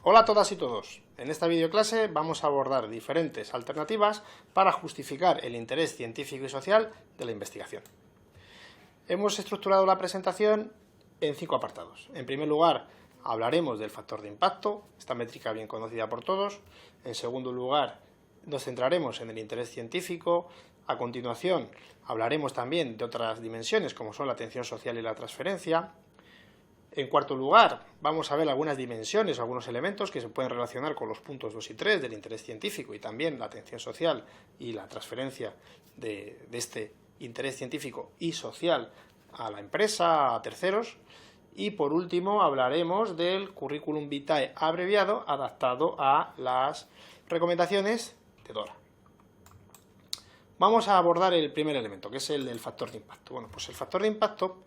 Hola a todas y todos. En esta videoclase vamos a abordar diferentes alternativas para justificar el interés científico y social de la investigación. Hemos estructurado la presentación en 5 apartados. En primer lugar, hablaremos del factor de impacto, esta métrica bien conocida por todos. En segundo lugar, nos centraremos en el interés científico. A continuación, hablaremos también de otras dimensiones como son la atención social y la transferencia. En cuarto lugar, vamos a ver algunas dimensiones, algunos elementos que se pueden relacionar con los puntos 2 y 3 del interés científico y también la atención social y la transferencia de este interés científico y social a la empresa, a terceros. Y por último, hablaremos del currículum vitae abreviado adaptado a las recomendaciones de DORA. Vamos a abordar el primer elemento, que es el del factor de impacto. Bueno, pues el factor de impacto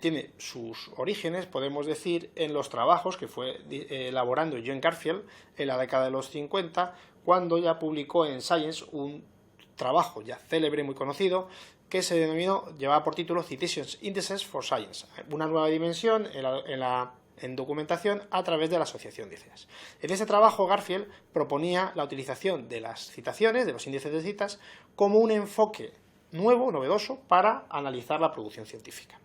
tiene sus orígenes, podemos decir, en los trabajos que fue elaborando John Garfield en la década de los 50, cuando ya publicó en Science un trabajo ya célebre, muy conocido, que se denominó, llevaba por título Citation Indices for Science, una nueva dimensión en documentación a través de la asociación de ideas. En ese trabajo, Garfield proponía la utilización de las citaciones, de los índices de citas, como un enfoque nuevo, novedoso, para analizar la producción científica.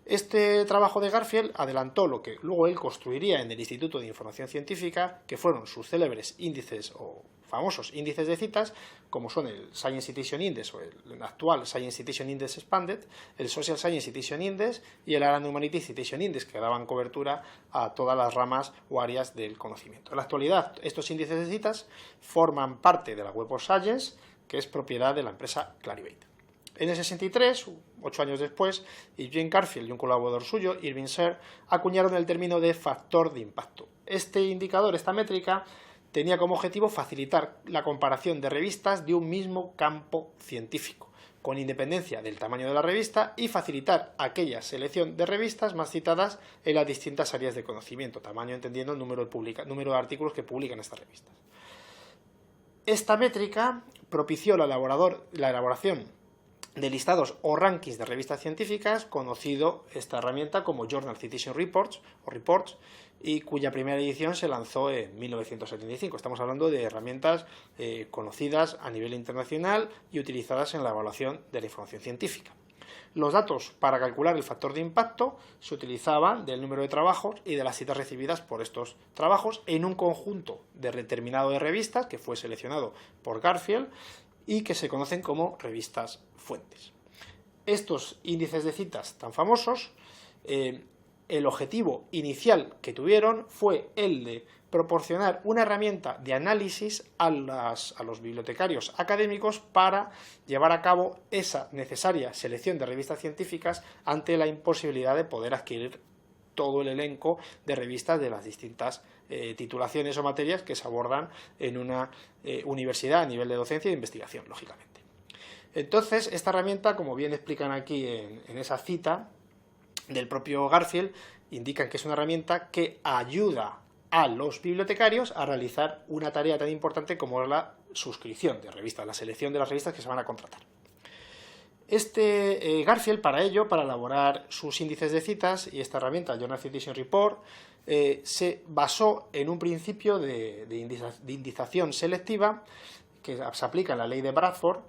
Este trabajo de Garfield adelantó lo que luego él construiría en el Instituto de Información Científica, que fueron sus célebres índices o famosos índices de citas, como son el Science Citation Index o el actual Science Citation Index Expanded, el Social Science Citation Index y el Aran Humanities Citation Index, que daban cobertura a todas las ramas o áreas del conocimiento. En la actualidad, estos índices de citas forman parte de la Web of Science, que es propiedad de la empresa Clarivate. En el 63, 8 años después, John Garfield y un colaborador suyo, Irving Sher, acuñaron el término de factor de impacto. Este indicador, esta métrica, tenía como objetivo facilitar la comparación de revistas de un mismo campo científico, con independencia del tamaño de la revista, y facilitar aquella selección de revistas más citadas en las distintas áreas de conocimiento, tamaño entendiendo el número de artículos que publican estas revistas. Esta métrica propició la elaboración de listados o rankings de revistas científicas, conocido esta herramienta como Journal Citation Reports o Reports, y cuya primera edición se lanzó en 1975. Estamos hablando de herramientas conocidas a nivel internacional y utilizadas en la evaluación de la información científica. Los datos para calcular el factor de impacto se utilizaban del número de trabajos y de las citas recibidas por estos trabajos en un conjunto determinado de revistas que fue seleccionado por Garfield y que se conocen como revistas fuentes. Estos índices de citas tan famosos, el objetivo inicial que tuvieron fue el de proporcionar una herramienta de análisis a los bibliotecarios académicos para llevar a cabo esa necesaria selección de revistas científicas ante la imposibilidad de poder adquirir todo el elenco de revistas de las distintas titulaciones o materias que se abordan en una universidad a nivel de docencia e investigación, lógicamente. Entonces, esta herramienta, como bien explican aquí en esa cita del propio Garfield, indican que es una herramienta que ayuda a los bibliotecarios a realizar una tarea tan importante como es la suscripción de revistas, la selección de las revistas que se van a contratar. Garfield, para ello, para elaborar sus índices de citas y esta herramienta, el Journal Citation Report, se basó en un principio de indización selectiva que se aplica en la ley de Bradford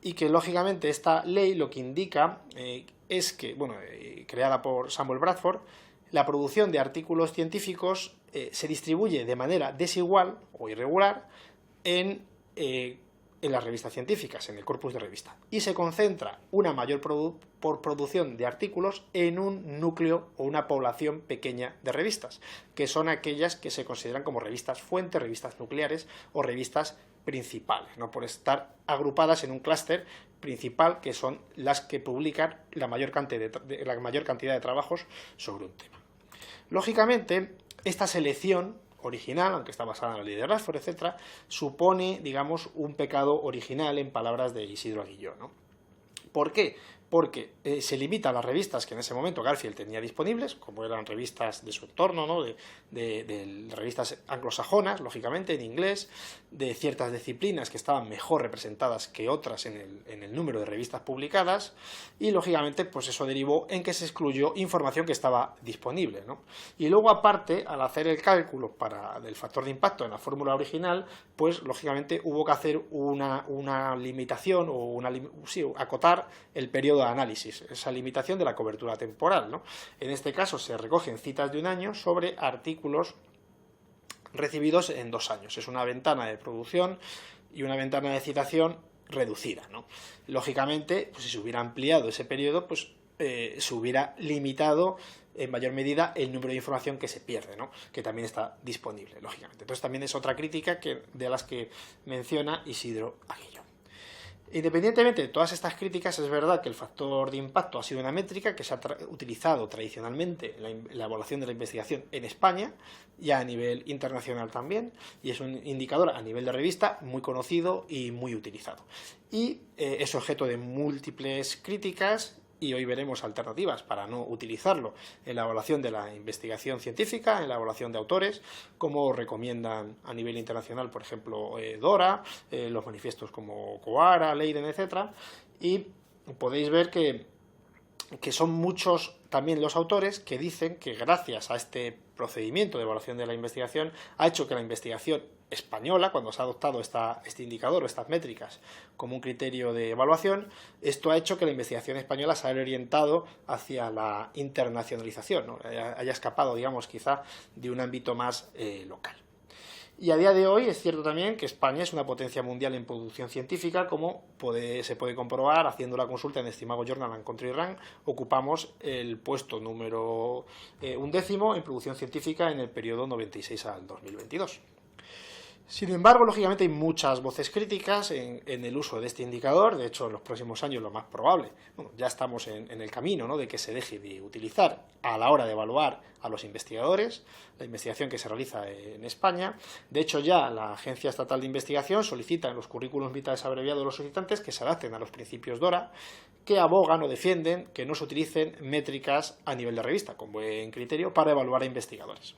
y que, lógicamente, esta ley lo que indica es que, creada por Samuel Bradford, la producción de artículos científicos se distribuye de manera desigual o irregular en las revistas científicas, en el corpus de revistas, y se concentra una mayor producción de artículos en un núcleo o una población pequeña de revistas, que son aquellas que se consideran como revistas fuente, revistas nucleares o revistas principales, ¿no? Por estar agrupadas en un clúster principal, que son las que publican la mayor cantidad de trabajos sobre un tema. Lógicamente, esta selección original, aunque está basada en la ley de Bradford, etc., supone, digamos, un pecado original, en palabras de Isidro Aguilló, ¿no? ¿Por qué? porque se limita a las revistas que en ese momento Garfield tenía disponibles, como eran revistas de su entorno, ¿no? de revistas anglosajonas, lógicamente, en inglés, de ciertas disciplinas que estaban mejor representadas que otras en el número de revistas publicadas, y lógicamente pues eso derivó en que se excluyó información que estaba disponible, ¿no? Y luego, aparte, al hacer el cálculo del factor de impacto en la fórmula original, pues lógicamente hubo que hacer una limitación o acotar el periodo de análisis, esa limitación de la cobertura temporal, ¿no? En este caso se recogen citas de un año sobre artículos recibidos en 2 años. Es una ventana de producción y una ventana de citación reducida, ¿no? Lógicamente, pues si se hubiera ampliado ese periodo, pues se hubiera limitado en mayor medida el número de información que se pierde, ¿no? Que también está disponible, lógicamente. Entonces también es otra crítica de las que menciona Isidro Aguillo. Independientemente de todas estas críticas, es verdad que el factor de impacto ha sido una métrica que se ha utilizado tradicionalmente en la evaluación de la investigación en España, ya a nivel internacional también, y es un indicador a nivel de revista muy conocido y muy utilizado. Y es objeto de múltiples críticas, y hoy veremos alternativas para no utilizarlo en la evaluación de la investigación científica, en la evaluación de autores, como recomiendan a nivel internacional, por ejemplo, DORA, los manifiestos como COARA, Leiden, etc. Y podéis ver que son muchos también los autores que dicen que gracias a este procedimiento de evaluación de la investigación ha hecho que la investigación española, cuando se ha adoptado este indicador o estas métricas como un criterio de evaluación, esto ha hecho que la investigación española se haya orientado hacia la internacionalización, ¿no? Haya escapado, digamos, quizá de un ámbito más local. Y a día de hoy es cierto también que España es una potencia mundial en producción científica, como se puede comprobar haciendo la consulta en Estimago Journal and Country Rank. Ocupamos el puesto número 11º en producción científica en el periodo 96 al 2022. Sin embargo, lógicamente hay muchas voces críticas en el uso de este indicador. De hecho, en los próximos años lo más probable, ya estamos en el camino, ¿no?, de que se deje de utilizar a la hora de evaluar a los investigadores, la investigación que se realiza en España. De hecho, ya la Agencia Estatal de Investigación solicita en los currículums vitae abreviados de los solicitantes que se adapten a los principios DORA, que abogan o defienden que no se utilicen métricas a nivel de revista, con buen criterio, para evaluar a investigadores.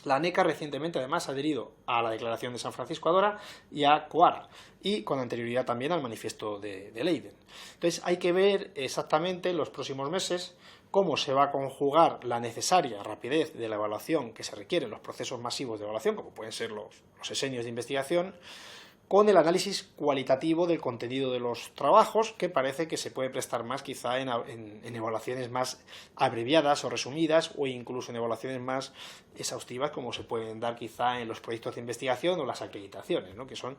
La ANECA recientemente además ha adherido a la Declaración de San Francisco Adora y a COARA, y con anterioridad también al manifiesto de Leiden. Entonces hay que ver exactamente en los próximos meses cómo se va a conjugar la necesaria rapidez de la evaluación que se requiere en los procesos masivos de evaluación, como pueden ser los esenios de investigación, con el análisis cualitativo del contenido de los trabajos, que parece que se puede prestar más quizá en evaluaciones más abreviadas o resumidas, o incluso en evaluaciones más exhaustivas, como se pueden dar quizá en los proyectos de investigación o las acreditaciones, ¿no?, que son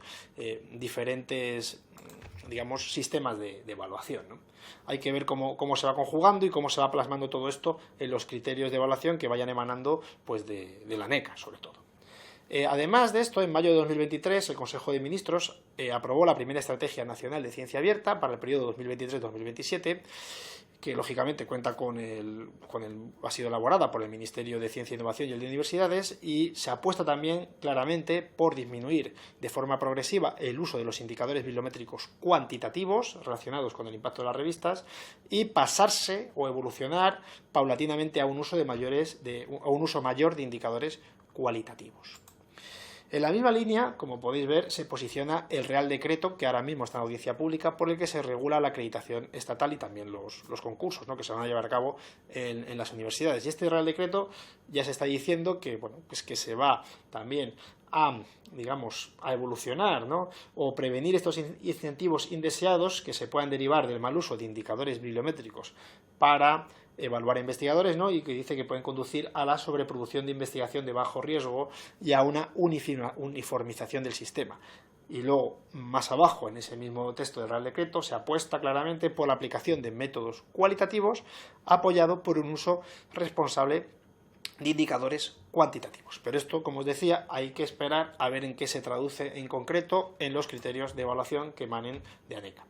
diferentes, digamos, sistemas de evaluación, ¿no? Hay que ver cómo se va conjugando y cómo se va plasmando todo esto en los criterios de evaluación que vayan emanando, pues, de la ANECA, sobre todo. Además de esto, en mayo de 2023 el Consejo de Ministros aprobó la primera Estrategia Nacional de Ciencia Abierta para el periodo 2023-2027, que lógicamente cuenta ha sido elaborada por el Ministerio de Ciencia e Innovación y el de Universidades, y se apuesta también claramente por disminuir de forma progresiva el uso de los indicadores bibliométricos cuantitativos relacionados con el impacto de las revistas y pasarse o evolucionar paulatinamente a un uso mayor de indicadores cualitativos. En la misma línea, como podéis ver, se posiciona el Real Decreto, que ahora mismo está en audiencia pública, por el que se regula la acreditación estatal y también los concursos, ¿no?, que se van a llevar a cabo en las universidades. Y este Real Decreto ya se está diciendo que, pues que se va también a evolucionar, ¿no?, o prevenir estos incentivos indeseados que se puedan derivar del mal uso de indicadores bibliométricos para evaluar a investigadores, ¿no?, y que dice que pueden conducir a la sobreproducción de investigación de bajo riesgo y a una uniformización del sistema. Y luego, más abajo, en ese mismo texto del Real Decreto, se apuesta claramente por la aplicación de métodos cualitativos apoyado por un uso responsable de indicadores cuantitativos. Pero esto, como os decía, hay que esperar a ver en qué se traduce en concreto en los criterios de evaluación que emanen de ANECA.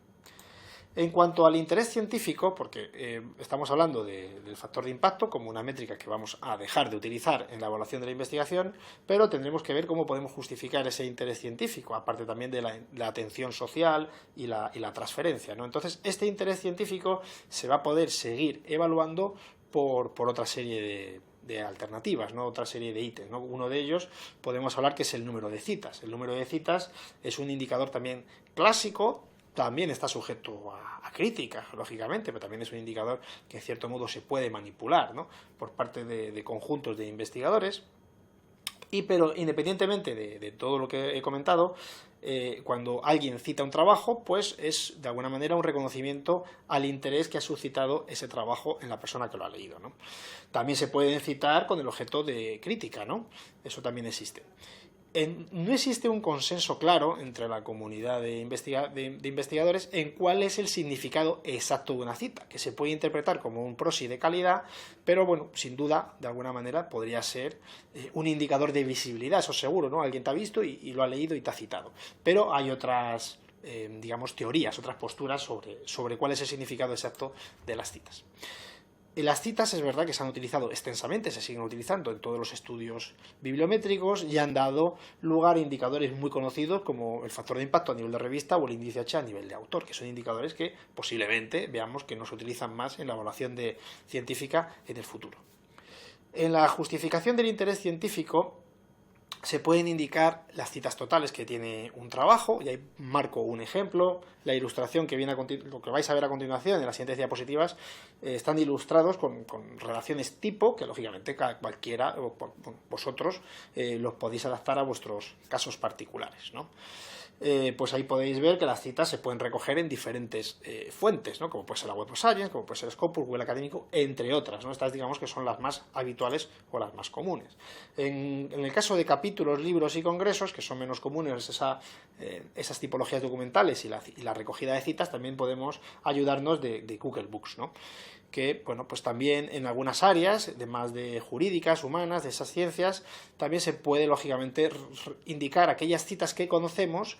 En cuanto al interés científico, porque estamos hablando del factor de impacto como una métrica que vamos a dejar de utilizar en la evaluación de la investigación, pero tendremos que ver cómo podemos justificar ese interés científico, aparte también de la atención social y la transferencia, ¿no? Entonces, este interés científico se va a poder seguir evaluando por otra serie de alternativas, ¿no? Otra serie de ítems, ¿no? Uno de ellos podemos hablar que es el número de citas. El número de citas es un indicador también clásico. También está sujeto a crítica, lógicamente, pero también es un indicador que en cierto modo se puede manipular, ¿no? Por parte de conjuntos de investigadores. Pero independientemente de todo lo que he comentado, cuando alguien cita un trabajo, pues es de alguna manera un reconocimiento al interés que ha suscitado ese trabajo en la persona que lo ha leído, ¿no? También se pueden citar con el objeto de crítica, ¿no? Eso también existe. No existe un consenso claro entre la comunidad de investigadores en cuál es el significado exacto de una cita, que se puede interpretar como un proxy de calidad, pero bueno, sin duda, de alguna manera, podría ser un indicador de visibilidad, eso seguro, ¿no? Alguien te ha visto y lo ha leído y te ha citado. Pero hay otras, digamos, teorías, otras posturas sobre cuál es el significado exacto de las citas. Las citas es verdad que se han utilizado extensamente, se siguen utilizando en todos los estudios bibliométricos y han dado lugar a indicadores muy conocidos como el factor de impacto a nivel de revista o el índice H a nivel de autor, que son indicadores que posiblemente veamos que no se utilizan más en la evaluación científica en el futuro. En la justificación del interés científico se pueden indicar las citas totales que tiene un trabajo, y ahí marco un ejemplo. La ilustración que viene lo que vais a ver a continuación en las siguientes diapositivas están ilustrados con relaciones tipo, que lógicamente cualquiera, vosotros los podéis adaptar a vuestros casos particulares, ¿no? Pues ahí podéis ver que las citas se pueden recoger en diferentes fuentes, ¿no? Como puede ser la Web of Science, como puede ser Scopus, Google Académico, entre otras, ¿no? Estas digamos que son las más habituales o las más comunes. En el caso de capítulos, libros y congresos, que son menos comunes esas tipologías documentales y la recogida de citas, también podemos ayudarnos de Google Books, ¿no? Que, bueno, pues también en algunas áreas, más de jurídicas, humanas, de esas ciencias, también se puede, lógicamente, indicar aquellas citas que conocemos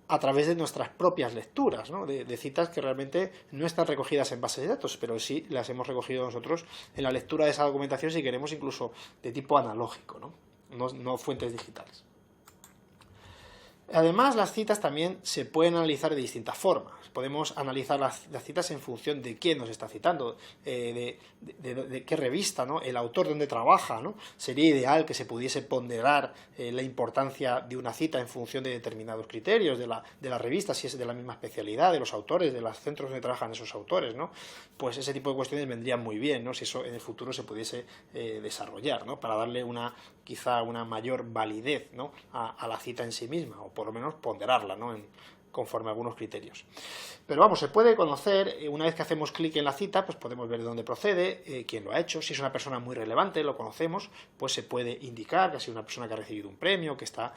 a través de nuestras propias lecturas, ¿no? De citas que realmente no están recogidas en bases de datos, pero sí las hemos recogido nosotros en la lectura de esa documentación, si queremos, incluso de tipo analógico, ¿no? No fuentes digitales. Además, las citas también se pueden analizar de distintas formas. Podemos analizar las citas en función de quién nos está citando, de qué revista, ¿no? El autor donde trabaja, ¿no? Sería ideal que se pudiese ponderar la importancia de una cita en función de determinados criterios de la revista, si es de la misma especialidad, de los autores, de los centros donde trabajan esos autores, ¿no? Pues ese tipo de cuestiones vendrían muy bien, ¿no? Si eso en el futuro se pudiese desarrollar, ¿no? Para darle quizá una mayor validez, ¿no? a la cita en sí misma, o por lo menos ponderarla, ¿no? Conforme a algunos criterios. Pero vamos, se puede conocer, una vez que hacemos clic en la cita, pues podemos ver de dónde procede, quién lo ha hecho. Si es una persona muy relevante, lo conocemos, pues se puede indicar que ha sido una persona que ha recibido un premio, que está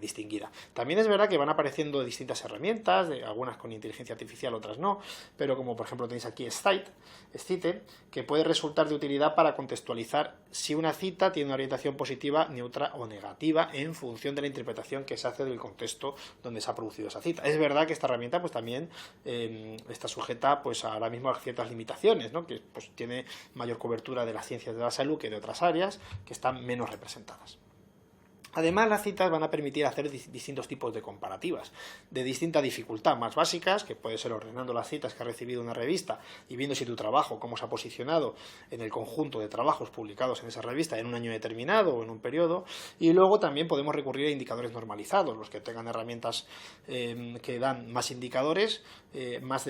distinguida. También es verdad que van apareciendo distintas herramientas, algunas con inteligencia artificial, otras no, pero como por ejemplo tenéis aquí Scite, que puede resultar de utilidad para contextualizar si una cita tiene una orientación positiva, neutra o negativa en función de la interpretación que se hace del contexto donde se ha producido esa cita. Es verdad que esta herramienta pues también está sujeta pues ahora mismo a ciertas limitaciones, ¿no? Que pues tiene mayor cobertura de las ciencias de la salud que de otras áreas que están menos representadas. Además, las citas van a permitir hacer distintos tipos de comparativas, de distinta dificultad, más básicas, que puede ser ordenando las citas que ha recibido una revista y viendo si tu trabajo, cómo se ha posicionado en el conjunto de trabajos publicados en esa revista en un año determinado o en un periodo, y luego también podemos recurrir a indicadores normalizados, los que tengan herramientas que dan más indicadores, más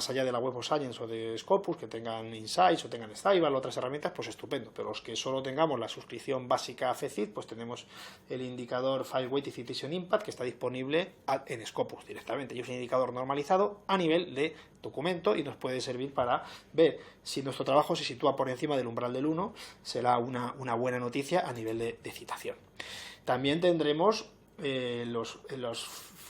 allá de la Web of Science o de Scopus, que tengan Insights o tengan Stable o otras herramientas, pues estupendo, pero los que solo tengamos la suscripción básica a FECIT, pues tenemos el indicador File Weight y Citation Impact, que está disponible en Scopus directamente, y es un indicador normalizado a nivel de documento y nos puede servir para ver si nuestro trabajo se sitúa por encima del umbral del 1, será una buena noticia a nivel de citación. También tendremos los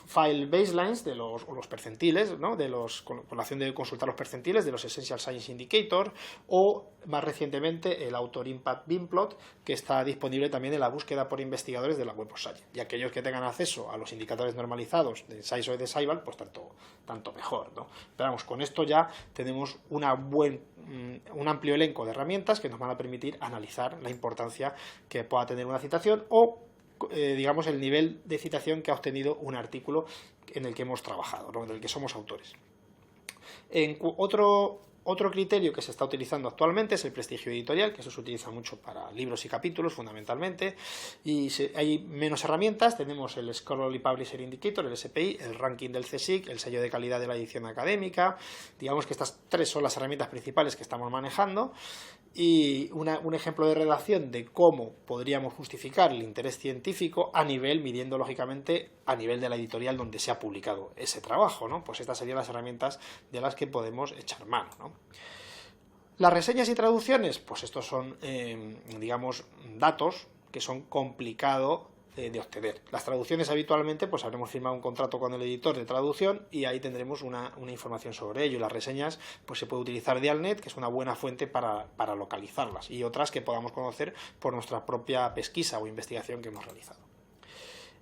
file baselines o los percentiles, ¿no? Con la opción de consultar los percentiles de los Essential Science Indicator, o más recientemente el Author Impact Beamplot, que está disponible también en la búsqueda por investigadores de la Web of Science. Y aquellos que tengan acceso a los indicadores normalizados de SAIS o de Saibal, pues tanto mejor, ¿no? Pero vamos, con esto ya tenemos un amplio elenco de herramientas que nos van a permitir analizar la importancia que pueda tener una citación o digamos el nivel de citación que ha obtenido un artículo en el que hemos trabajado, ¿no? En el que somos autores. Otro criterio que se está utilizando actualmente es el prestigio editorial, que eso se utiliza mucho para libros y capítulos fundamentalmente, y hay menos herramientas. Tenemos el Scholarly Publisher Indicator, el SPI, el ranking del CSIC, el sello de calidad de la edición académica. Digamos que estas tres son las herramientas principales que estamos manejando, y un ejemplo de redacción de cómo podríamos justificar el interés científico midiendo lógicamente a nivel de la editorial donde se ha publicado ese trabajo, ¿no? Pues estas serían las herramientas de las que podemos echar mano, ¿no? Las reseñas y traducciones, pues estos son, digamos, datos que son complicados de obtener. Las traducciones habitualmente pues habremos firmado un contrato con el editor de traducción y ahí tendremos una información sobre ello. Las reseñas pues se puede utilizar Dialnet, que es una buena fuente para localizarlas, y otras que podamos conocer por nuestra propia pesquisa o investigación que hemos realizado.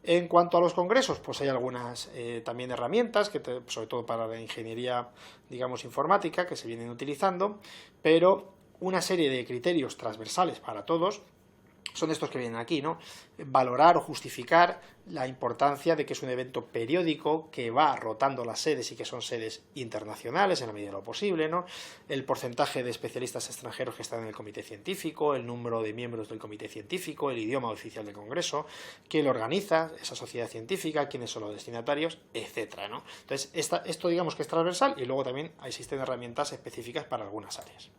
En cuanto a los congresos, pues hay algunas también herramientas, sobre todo para la ingeniería, digamos, informática, que se vienen utilizando, pero una serie de criterios transversales para todos son estos que vienen aquí, ¿no? Valorar o justificar la importancia de que es un evento periódico que va rotando las sedes y que son sedes internacionales en la medida de lo posible, ¿no? El porcentaje de especialistas extranjeros que están en el comité científico, el número de miembros del comité científico, el idioma oficial del congreso, quién lo organiza, esa sociedad científica, quiénes son los destinatarios, etcétera, ¿no? Entonces, esto digamos que es transversal, y luego también existen herramientas específicas para algunas áreas.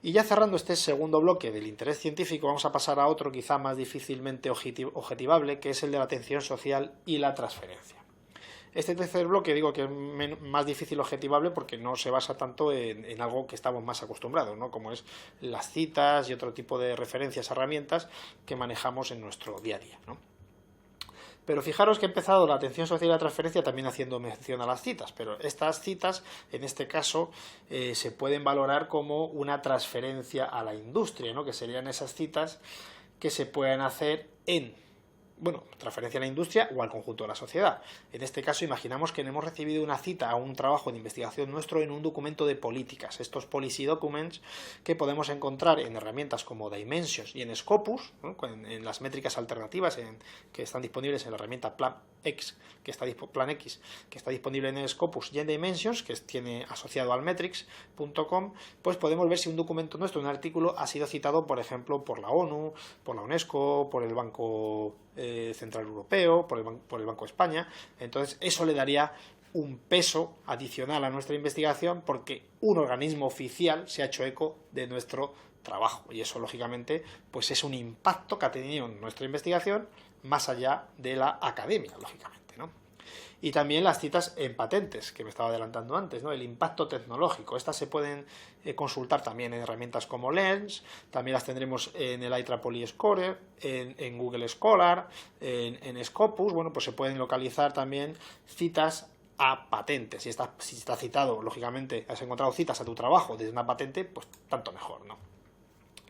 Y ya cerrando este segundo bloque del interés científico, vamos a pasar a otro quizá más difícilmente objetivable, que es el de la atención social y la transferencia. Este tercer bloque digo que es más difícil objetivable porque no se basa tanto en algo que estamos más acostumbrados, ¿no? Como es las citas y otro tipo de referencias, herramientas que manejamos en nuestro día a día, ¿no? Pero fijaros que he empezado la atención social y la transferencia también haciendo mención a las citas, pero estas citas, en este caso, se pueden valorar como una transferencia a la industria, ¿no? Que serían esas citas que se pueden hacer transferencia a la industria o al conjunto de la sociedad. En este caso, imaginamos que hemos recibido una cita a un trabajo de investigación nuestro en un documento de políticas, estos policy documents que podemos encontrar en herramientas como Dimensions y en Scopus, ¿no? En las métricas alternativas que están disponibles en la herramienta Plan X, que está disponible en Scopus, y en Dimensions, que tiene asociado al metrics.com, pues podemos ver si un documento nuestro, un artículo, ha sido citado, por ejemplo, por la ONU, por la UNESCO, por el Banco Central Europeo, por el Banco de España. Entonces eso le daría un peso adicional a nuestra investigación porque un organismo oficial se ha hecho eco de nuestro trabajo, y eso lógicamente pues es un impacto que ha tenido en nuestra investigación más allá de la academia, lógicamente, ¿no? Y también las citas en patentes, que me estaba adelantando antes, ¿no? El impacto tecnológico. Estas se pueden consultar también en herramientas como Lens, también las tendremos en el IEEE Score, en Google Scholar, en Scopus. Bueno, pues se pueden localizar también citas a patentes. Si está citado, lógicamente, has encontrado citas a tu trabajo desde una patente, pues tanto mejor, ¿no?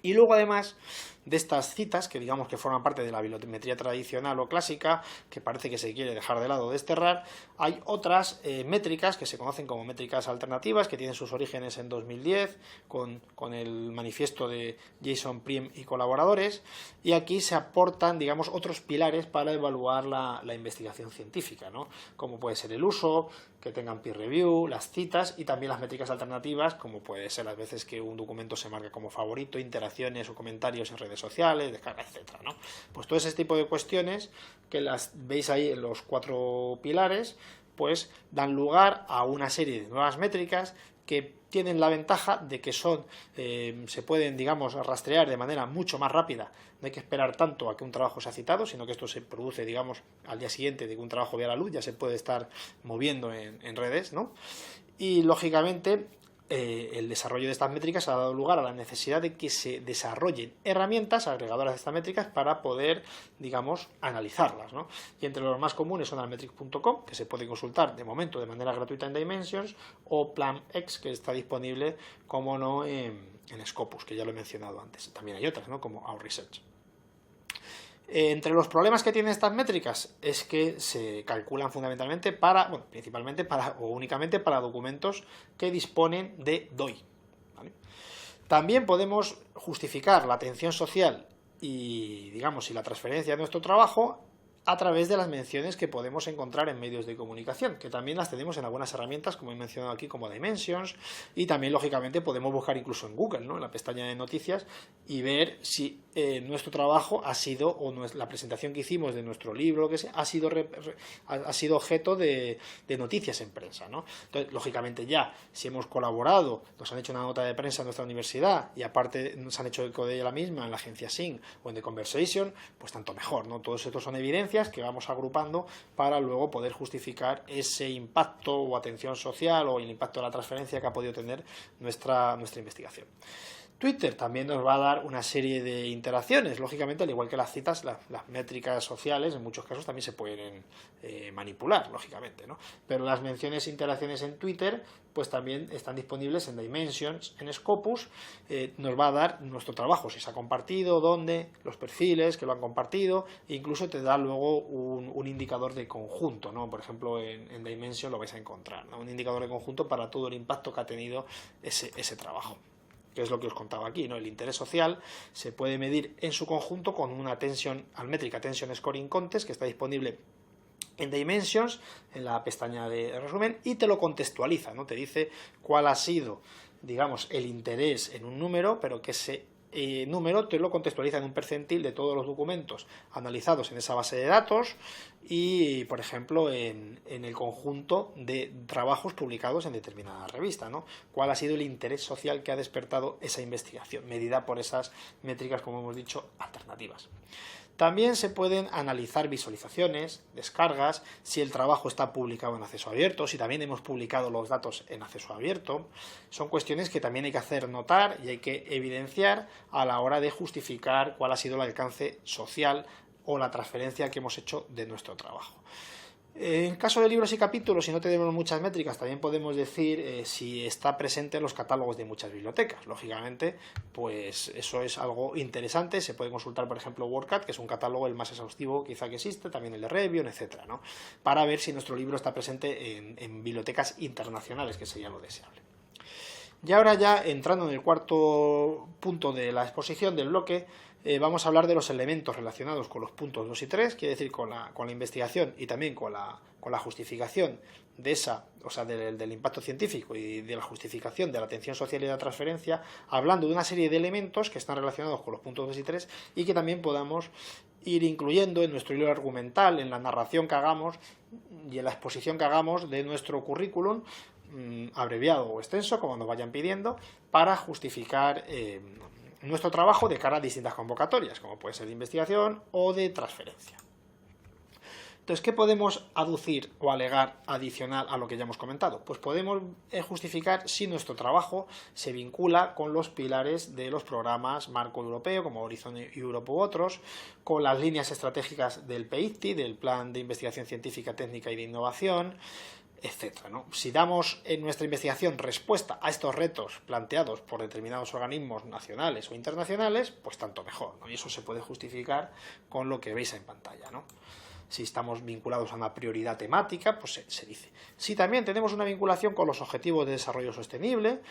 Y luego, además de estas citas, que digamos que forman parte de la bibliometría tradicional o clásica, que parece que se quiere dejar de lado o desterrar, hay otras métricas que se conocen como métricas alternativas, que tienen sus orígenes en 2010, con el manifiesto de Jason Prim y colaboradores, y aquí se aportan, digamos, otros pilares para evaluar la investigación científica, ¿no? Como puede ser el uso, que tengan peer review, las citas, y también las métricas alternativas, como puede ser las veces que un documento se marca como favorito, interacciones o comentarios en redes sociales, descarga, etcétera, ¿no? Pues todo ese tipo de cuestiones que las veis ahí en los 4 pilares, pues dan lugar a una serie de nuevas métricas que tienen la ventaja de que se pueden, digamos, rastrear de manera mucho más rápida. No hay que esperar tanto a que un trabajo sea citado, sino que esto se produce, digamos, al día siguiente de que un trabajo vea la luz, ya se puede estar moviendo en redes, ¿no? Y, lógicamente, el desarrollo de estas métricas ha dado lugar a la necesidad de que se desarrollen herramientas agregadoras de estas métricas para poder, digamos, analizarlas, ¿no? Y entre los más comunes son almetrics.com, que se puede consultar de momento de manera gratuita en Dimensions, o PlanX, que está disponible, como no, en Scopus, que ya lo he mencionado antes. También hay otras, ¿no? Como Our Research. Entre los problemas que tienen estas métricas es que se calculan fundamentalmente principalmente o únicamente para documentos que disponen de DOI, ¿vale? También podemos justificar la atención social y, digamos, y la transferencia de nuestro trabajo a través de las menciones que podemos encontrar en medios de comunicación, que también las tenemos en algunas herramientas, como he mencionado aquí, como Dimensions, y también, lógicamente, podemos buscar incluso en Google, ¿no? En la pestaña de noticias, y ver si nuestro trabajo ha sido, o la presentación que hicimos de nuestro libro, que ha sido objeto de noticias en prensa, ¿no? Entonces, lógicamente, ya, si hemos colaborado, nos han hecho una nota de prensa en nuestra universidad, y aparte nos han hecho eco de ella misma en la agencia SING o en The Conversation, pues tanto mejor, ¿no? Todos estos son evidencias que vamos agrupando para luego poder justificar ese impacto o atención social o el impacto de la transferencia que ha podido tener nuestra investigación. Twitter también nos va a dar una serie de interacciones, lógicamente, al igual que las citas, las métricas sociales en muchos casos también se pueden manipular, lógicamente, ¿no? Pero las menciones e interacciones en Twitter pues también están disponibles en Dimensions, en Scopus. Nos va a dar nuestro trabajo, si se ha compartido, dónde, los perfiles que lo han compartido, e incluso te da luego un indicador de conjunto, ¿no? Por ejemplo, en Dimensions lo vais a encontrar, ¿no? Un indicador de conjunto para todo el impacto que ha tenido ese trabajo, que es lo que os contaba aquí, ¿no? El interés social se puede medir en su conjunto con una Almetric Attention Scoring Contest, que está disponible en Dimensions, en la pestaña de resumen, y te lo contextualiza, ¿no? Te dice cuál ha sido, digamos, el interés en un número, pero que ese número te lo contextualiza en un percentil de todos los documentos analizados en esa base de datos y, por ejemplo, en el conjunto de trabajos publicados en determinada revista, ¿no? Cuál ha sido el interés social que ha despertado esa investigación, medida por esas métricas, como hemos dicho, alternativas. También se pueden analizar visualizaciones, descargas, si el trabajo está publicado en acceso abierto, si también hemos publicado los datos en acceso abierto. Son cuestiones que también hay que hacer notar y hay que evidenciar a la hora de justificar cuál ha sido el alcance social o la transferencia que hemos hecho de nuestro trabajo. En caso de libros y capítulos, si no tenemos muchas métricas, también podemos decir si está presente en los catálogos de muchas bibliotecas. Lógicamente, pues eso es algo interesante. Se puede consultar, por ejemplo, WordCat, que es un catálogo el más exhaustivo quizá que existe, también el de Revion, etcétera, ¿no? Para ver si nuestro libro está presente en bibliotecas internacionales, que sería lo deseable. Y ahora, ya entrando en el cuarto punto de la exposición del bloque, vamos a hablar de los elementos relacionados con los puntos 2 y 3, quiere decir con la investigación y también con la justificación de del impacto científico y de la justificación de la atención social y de la transferencia, hablando de una serie de elementos que están relacionados con los puntos 2 y 3 y que también podamos ir incluyendo en nuestro hilo argumental, en la narración que hagamos y en la exposición que hagamos de nuestro currículum, abreviado o extenso, como nos vayan pidiendo, para justificar nuestro trabajo de cara a distintas convocatorias, como puede ser de investigación o de transferencia. Entonces, ¿qué podemos aducir o alegar adicional a lo que ya hemos comentado? Pues podemos justificar si nuestro trabajo se vincula con los pilares de los programas marco europeo, como Horizon Europe u otros, con las líneas estratégicas del PICTI, del Plan de Investigación Científica, Técnica y de Innovación, etcétera, ¿no? Si damos en nuestra investigación respuesta a estos retos planteados por determinados organismos nacionales o internacionales, pues tanto mejor, ¿no? Y eso se puede justificar con lo que veis en pantalla, ¿no? Si estamos vinculados a una prioridad temática, pues se dice. Si también tenemos una vinculación con los objetivos de desarrollo sostenible,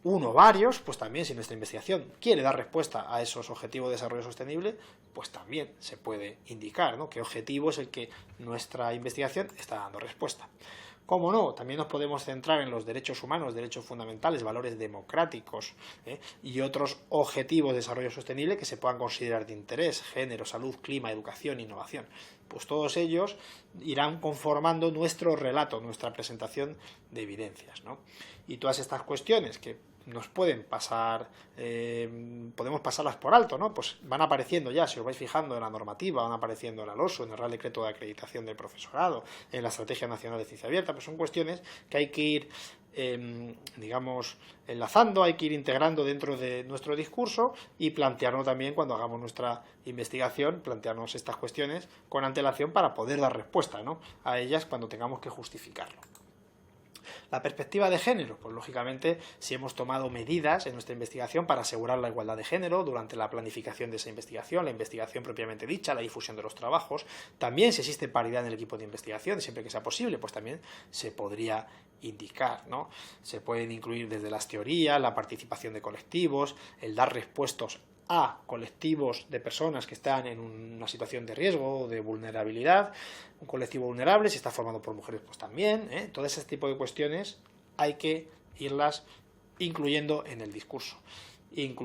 uno o varios, pues también, si nuestra investigación quiere dar respuesta a esos objetivos de desarrollo sostenible, pues también se puede indicar, ¿no?, qué objetivo es el que nuestra investigación está dando respuesta. Cómo no, también nos podemos centrar en los derechos humanos, derechos fundamentales, valores democráticos, y otros objetivos de desarrollo sostenible que se puedan considerar de interés: género, salud, clima, educación, innovación. Pues todos ellos irán conformando nuestro relato, nuestra presentación de evidencias, ¿no? Y todas estas cuestiones que nos pueden pasar, podemos pasarlas por alto, ¿no? Pues van apareciendo ya, si os vais fijando en la normativa, van apareciendo en la LOSU, en el Real Decreto de Acreditación del Profesorado, en la Estrategia Nacional de Ciencia Abierta, pues son cuestiones que hay que ir digamos, enlazando, hay que ir integrando dentro de nuestro discurso y plantearnos también, cuando hagamos nuestra investigación, plantearnos estas cuestiones con antelación para poder dar respuesta, ¿no?, a ellas cuando tengamos que justificarlo. La perspectiva de género, pues lógicamente si hemos tomado medidas en nuestra investigación para asegurar la igualdad de género durante la planificación de esa investigación, la investigación propiamente dicha, la difusión de los trabajos, también si existe paridad en el equipo de investigación, siempre que sea posible, pues también se podría indicar, ¿no? Se pueden incluir desde las teorías, la participación de colectivos, el dar respuestas a colectivos de personas que están en una situación de riesgo o de vulnerabilidad. Un colectivo vulnerable, si está formado por mujeres, pues también, todo ese tipo de cuestiones hay que irlas incluyendo en el discurso. Y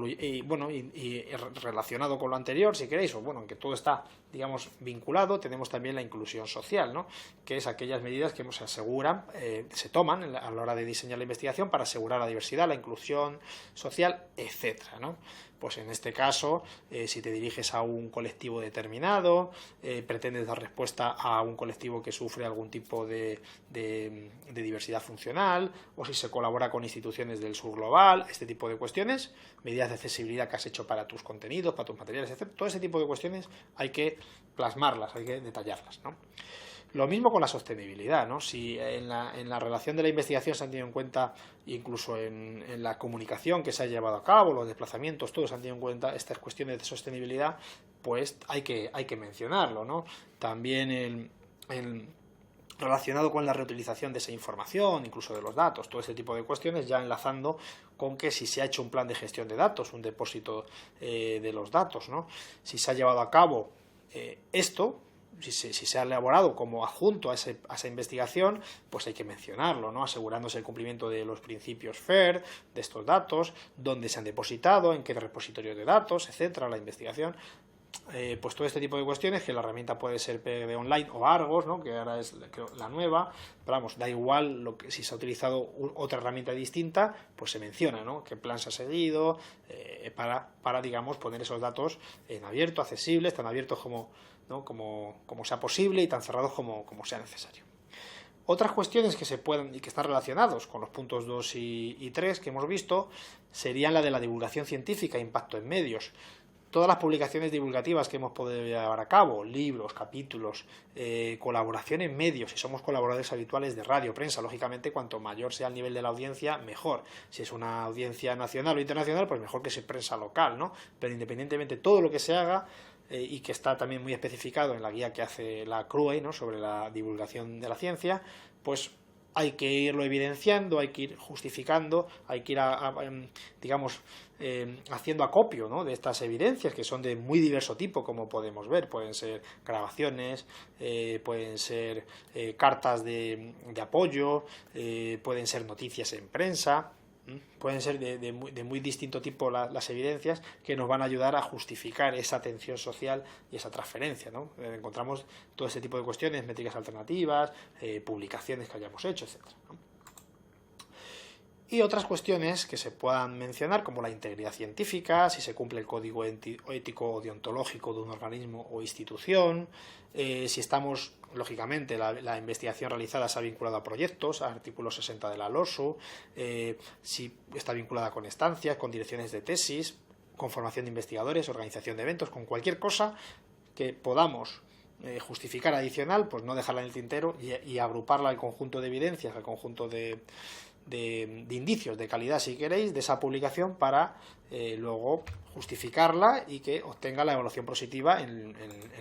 relacionado con lo anterior, si queréis, o bueno, aunque todo está, digamos, vinculado, tenemos también la inclusión social, ¿no?, que es aquellas medidas que se aseguran, se toman a la hora de diseñar la investigación para asegurar la diversidad, la inclusión social, etcétera, ¿no? Pues en este caso, si te diriges a un colectivo determinado, pretendes dar respuesta a un colectivo que sufre algún tipo de diversidad funcional, o si se colabora con instituciones del sur global, este tipo de cuestiones, medidas de accesibilidad que has hecho para tus contenidos, para tus materiales, etc. Todo ese tipo de cuestiones hay que plasmarlas, hay que detallarlas, ¿no? Lo mismo con la sostenibilidad, ¿no? Si en la relación de la investigación se han tenido en cuenta, incluso en la comunicación que se ha llevado a cabo, los desplazamientos, todos se han tenido en cuenta estas cuestiones de sostenibilidad, pues hay que mencionarlo, ¿no? También relacionado con la reutilización de esa información, incluso de los datos, todo ese tipo de cuestiones, ya enlazando con que si se ha hecho un plan de gestión de datos, un depósito de los datos, ¿no? Si se ha llevado a cabo esto, si se ha elaborado como adjunto a esa investigación, pues hay que mencionarlo, ¿no?, asegurándose el cumplimiento de los principios FAIR, de estos datos, dónde se han depositado, en qué repositorio de datos, etcétera, la investigación. Pues todo este tipo de cuestiones, que la herramienta puede ser PDB Online o Argos, ¿no?, que ahora es la nueva, pero vamos, da igual si se ha utilizado otra herramienta distinta, pues se menciona, ¿no?, qué plan se ha seguido, para digamos, poner esos datos en abierto, accesibles, tan abiertos como sea posible y tan cerrados como sea necesario. Otras cuestiones que se pueden y que están relacionados con los puntos 2 y 3 que hemos visto serían la de la divulgación científica e impacto en medios. Todas las publicaciones divulgativas que hemos podido llevar a cabo, libros, capítulos, colaboración en medios, si somos colaboradores habituales de radio, prensa, lógicamente cuanto mayor sea el nivel de la audiencia, mejor. Si es una audiencia nacional o internacional, pues mejor que sea prensa local, ¿no? Pero independientemente, todo lo que se haga, y que está también muy especificado en la guía que hace la CRUE, ¿no?, sobre la divulgación de la ciencia, pues hay que irlo evidenciando, hay que ir justificando, hay que ir, haciendo acopio, ¿no?, de estas evidencias, que son de muy diverso tipo, como podemos ver. Pueden ser grabaciones, pueden ser cartas de apoyo, pueden ser noticias en prensa. Pueden ser de muy distinto tipo las evidencias, que nos van a ayudar a justificar esa atención social y esa transferencia, ¿no? Encontramos todo ese tipo de cuestiones, métricas alternativas, publicaciones que hayamos hecho, etc., ¿no? Y otras cuestiones que se puedan mencionar, como la integridad científica, si se cumple el código ético o deontológico de un organismo o institución, si estamos, lógicamente, la investigación realizada se ha vinculado a proyectos, artículo 60 de la LOSU, si está vinculada con estancias, con direcciones de tesis, con formación de investigadores, organización de eventos, con cualquier cosa que podamos justificar adicional, pues no dejarla en el tintero y agruparla al conjunto de evidencias, al conjunto de indicios de calidad, si queréis, de esa publicación, para luego justificarla y que obtenga la evaluación positiva en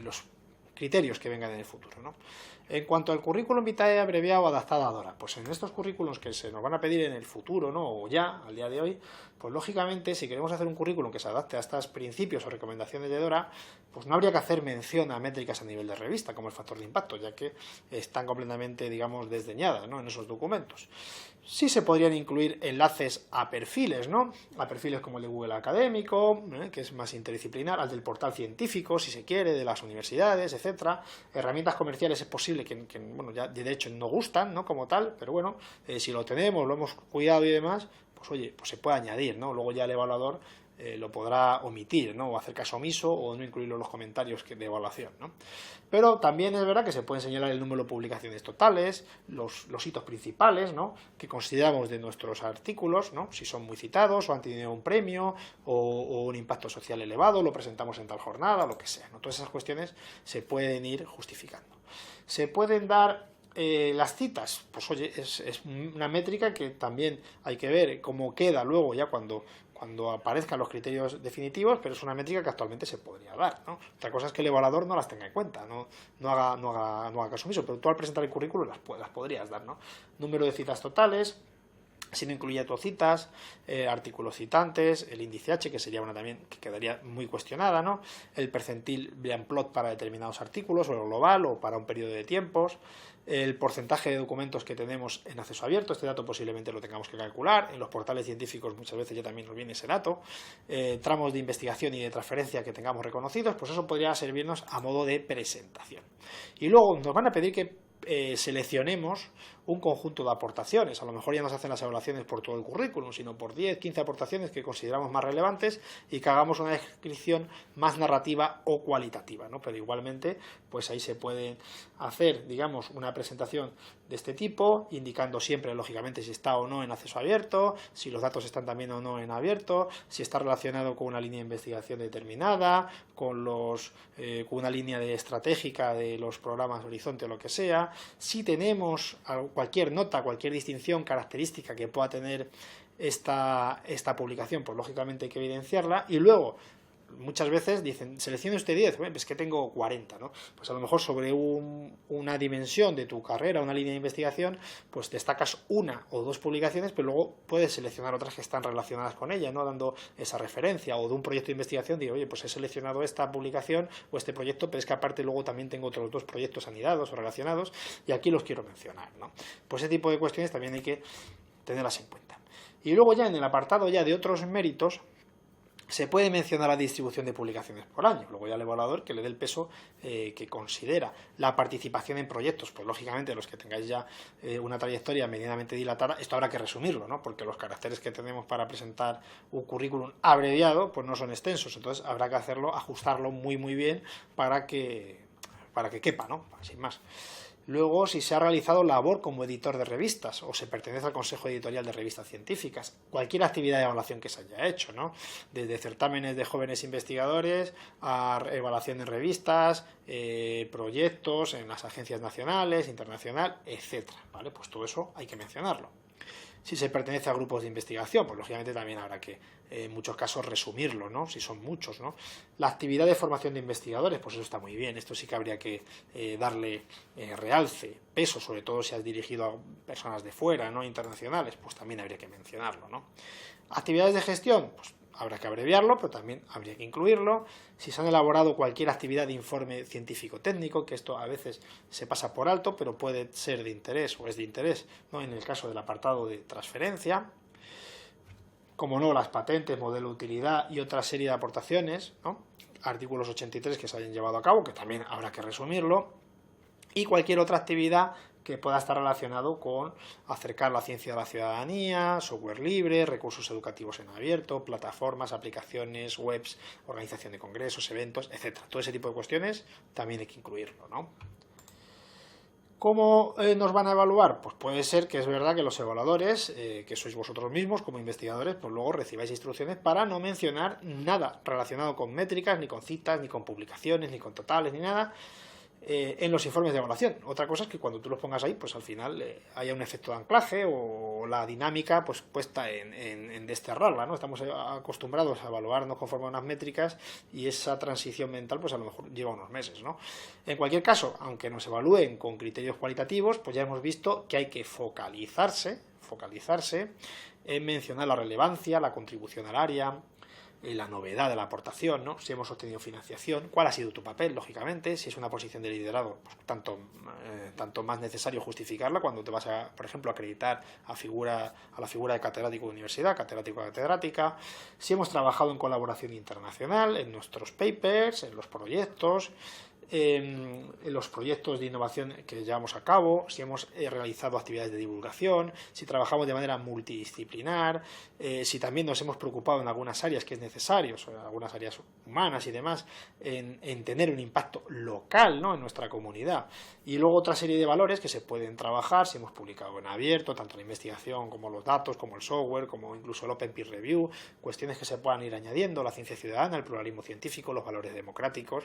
los criterios que vengan en el futuro, ¿no? En cuanto al currículum vitae abreviado adaptado a DORA, pues en estos currículums que se nos van a pedir en el futuro, ¿no?, o ya, al día de hoy, pues lógicamente, si queremos hacer un currículum que se adapte a estos principios o recomendaciones de DORA, pues no habría que hacer mención a métricas a nivel de revista, como el factor de impacto, ya que están completamente, digamos, desdeñadas, ¿no?, en esos documentos. Sí se podrían incluir enlaces a perfiles, ¿no?, a perfiles como el de Google Académico, que es más interdisciplinar, al del portal científico, si se quiere, de las universidades, etcétera. Herramientas comerciales es posible que bueno, ya de hecho no gustan, ¿no?, como tal, pero bueno, si lo tenemos, lo hemos cuidado y demás, pues oye, pues se puede añadir, ¿no? Luego ya el evaluador lo podrá omitir, ¿no? O hacer caso omiso o no incluirlo en los comentarios de evaluación, ¿no? Pero también es verdad que se pueden señalar el número de publicaciones totales, los hitos principales, ¿no? Que consideramos de nuestros artículos, ¿no? Si son muy citados o han tenido un premio o un impacto social elevado, lo presentamos en tal jornada, lo que sea, ¿no? Todas esas cuestiones se pueden ir justificando. Se pueden dar las citas, pues oye, es una métrica que también hay que ver cómo queda luego ya cuando aparezcan los criterios definitivos, pero es una métrica que actualmente se podría dar, ¿no? Otra cosa es que el evaluador no las tenga en cuenta, no haga caso omiso, pero tú al presentar el currículum las podrías dar, ¿no? Número de citas totales, si no incluye citas, artículos citantes, el índice H, que sería una también que quedaría muy cuestionada, ¿no? El percentil Blaine-Plot para determinados artículos, o el global, o para un periodo de tiempos, el porcentaje de documentos que tenemos en acceso abierto, este dato posiblemente lo tengamos que calcular, en los portales científicos muchas veces ya también nos viene ese dato, tramos de investigación y de transferencia que tengamos reconocidos, pues eso podría servirnos a modo de presentación. Y luego nos van a pedir que seleccionemos un conjunto de aportaciones. A lo mejor ya no se hacen las evaluaciones por todo el currículum, sino por 10, 15 aportaciones que consideramos más relevantes y que hagamos una descripción más narrativa o cualitativa, ¿no? Pero igualmente, pues ahí se puede hacer, digamos, una presentación de este tipo, indicando siempre, lógicamente, si está o no en acceso abierto, si los datos están también o no en abierto, si está relacionado con una línea de investigación determinada, con una línea estratégica de los programas Horizonte o lo que sea, si tenemos cualquier nota, cualquier distinción, característica que pueda tener esta publicación, pues lógicamente hay que evidenciarla. Y luego, muchas veces dicen, seleccione usted 10, es que tengo 40, ¿no? Pues a lo mejor sobre una dimensión de tu carrera, una línea de investigación, pues destacas una o dos publicaciones, pero luego puedes seleccionar otras que están relacionadas con ella, ¿no? Dando esa referencia, o de un proyecto de investigación, digo, oye, pues he seleccionado esta publicación o este proyecto, pero es que aparte luego también tengo otros dos proyectos anidados o relacionados, y aquí los quiero mencionar, ¿no? Pues ese tipo de cuestiones también hay que tenerlas en cuenta. Y luego ya en el apartado ya de otros méritos, se puede mencionar la distribución de publicaciones por año, luego ya el evaluador que le dé el peso que considera. La participación en proyectos, pues lógicamente los que tengáis ya una trayectoria medianamente dilatada, esto habrá que resumirlo, ¿no? Porque los caracteres que tenemos para presentar un currículum abreviado, pues no son extensos, entonces habrá que hacerlo, ajustarlo muy muy bien para que quepa, ¿no? Sin más. Luego, si se ha realizado labor como editor de revistas o se pertenece al consejo editorial de revistas científicas, cualquier actividad de evaluación que se haya hecho, ¿no? Desde certámenes de jóvenes investigadores a evaluación en revistas, proyectos en las agencias nacionales, internacional, etcétera, ¿vale? Pues todo eso hay que mencionarlo. Si se pertenece a grupos de investigación, pues lógicamente también habrá que, en muchos casos, resumirlo, ¿no? Si son muchos, ¿no? La actividad de formación de investigadores, pues eso está muy bien. Esto sí que habría que darle realce, peso, sobre todo si has dirigido a personas de fuera, ¿no? Internacionales, pues también habría que mencionarlo, ¿no? Actividades de gestión, pues habrá que abreviarlo, pero también habría que incluirlo. Si se han elaborado cualquier actividad de informe científico-técnico, que esto a veces se pasa por alto, pero puede ser de interés o es de interés, ¿no? En el caso del apartado de transferencia. Como no, las patentes, modelo de utilidad y otra serie de aportaciones, ¿no? Artículos 83 que se hayan llevado a cabo, que también habrá que resumirlo. Y cualquier otra actividad que pueda estar relacionado con acercar la ciencia a la ciudadanía, software libre, recursos educativos en abierto, plataformas, aplicaciones, webs, organización de congresos, eventos, etcétera. Todo ese tipo de cuestiones también hay que incluirlo, ¿no? ¿Cómo nos van a evaluar? Pues puede ser que es verdad que los evaluadores, que sois vosotros mismos como investigadores, pues luego recibáis instrucciones para no mencionar nada relacionado con métricas, ni con citas, ni con publicaciones, ni con totales, ni nada, en los informes de evaluación. Otra cosa es que cuando tú los pongas ahí, pues al final haya un efecto de anclaje o la dinámica pues puesta en desterrarla, ¿no? Estamos acostumbrados a evaluarnos conforme a unas métricas y esa transición mental pues a lo mejor lleva unos meses, ¿no? En cualquier caso, aunque nos evalúen con criterios cualitativos, pues ya hemos visto que hay que focalizarse en mencionar la relevancia, la contribución al área, la novedad de la aportación, ¿no? Si hemos obtenido financiación, cuál ha sido tu papel, lógicamente, si es una posición de liderazgo, pues tanto más necesario justificarla cuando te vas a, por ejemplo, acreditar a la figura de catedrático de universidad, catedrático o catedrática, si hemos trabajado en colaboración internacional, en nuestros papers, en los proyectos, en los proyectos de innovación que llevamos a cabo, si hemos realizado actividades de divulgación, si trabajamos de manera multidisciplinar, si también nos hemos preocupado en algunas áreas que es necesario, sobre algunas áreas humanas y demás, en tener un impacto local, ¿no?, en nuestra comunidad. Y luego otra serie de valores que se pueden trabajar, si hemos publicado en abierto, tanto la investigación como los datos, como el software, como incluso el Open Peer Review, cuestiones que se puedan ir añadiendo, la ciencia ciudadana, el pluralismo científico, los valores democráticos,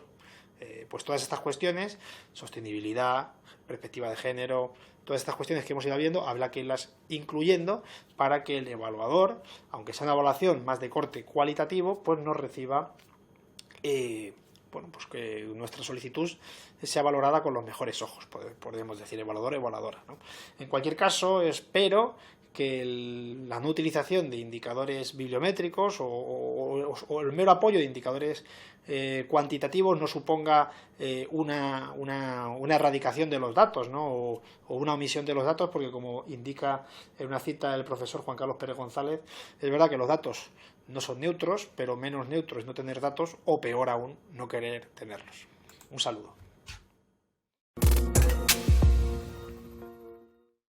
pues todas estas cuestiones, sostenibilidad, perspectiva de género, todas estas cuestiones que hemos ido viendo, habrá que irlas incluyendo para que el evaluador, aunque sea una evaluación más de corte cualitativo, pues no reciba, bueno, pues que nuestra solicitud sea valorada con los mejores ojos, podemos decir, evaluador o evaluadora, ¿no? En cualquier caso, espero que la no utilización de indicadores bibliométricos o el mero apoyo de indicadores cuantitativos no suponga una erradicación de los datos, ¿no?, o una omisión de los datos, porque como indica en una cita el profesor Juan Carlos Pérez González, es verdad que los datos no son neutros, pero menos neutro es no tener datos, o peor aún, no querer tenerlos. Un saludo.